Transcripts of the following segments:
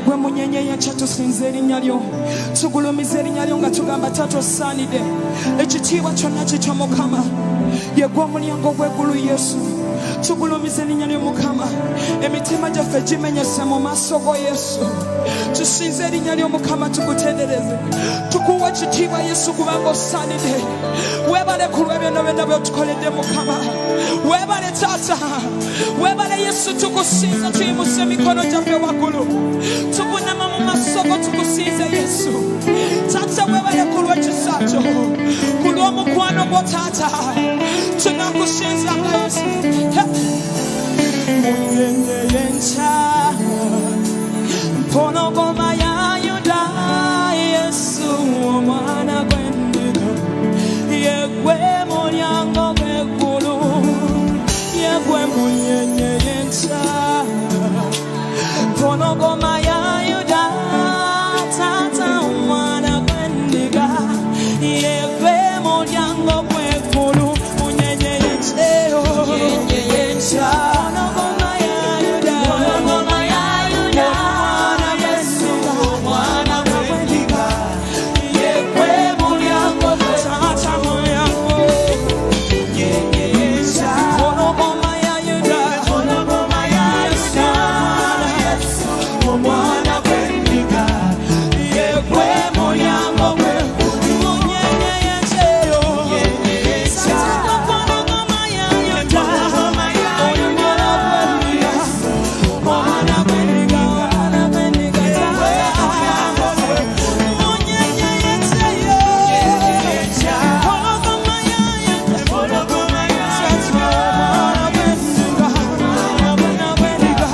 gwe munyenye tusinza erinnya lyo tugulumiza erinnya lyo nga tugamba tatosaanidde ekitiibwa kyonna kikyo Mukama ye gwe omulyango gw'eggulu Yesu tugulumiza erinnya lyo Mukama emitima gyaffe gimenyese mu maaso go Yesu tusinza erinnya lyo Mukama tukutendereze tukuwa ekitiibwa Yesu kubanga osaanidde weebale ku lw'ebyonna byonna by'otukoledde Mukama weebale taata weebale Yesu tukusinza tuyimuse emikono gyaffe waggulu tubunama mu maaso go tukusinza Yesu taata weebale ku lw'ekisa kyo ku lw'omukwano gwo taata tunakusinzanga Yesu munyenye yenca mpologoma ya Yuda Yesu omwana gw'endiga yegwe mulyango gw'eggulu yegwe munyenye yenca mpologoma ya Yuda taata omwana gw'endiga yegwe mulyango gw'eggulu munyenye yenceyo mpologoma ya Yuda Yesu omwana gw'endiga yegwe mulyango taata mulyango mpologoma ya Yuda Yesu omwana gw'endiga yegwe mulyango gw'eggulu munyenye yenceyo mpologoma ya Yuda omwana gw'endiga munyenye yenceyo mpologoma ya Yuda omwana gw'endiga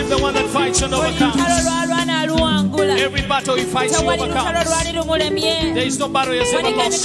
the one that fights and overcomes. Every battle he fights, he overcomes. There is no battle he has ever lost.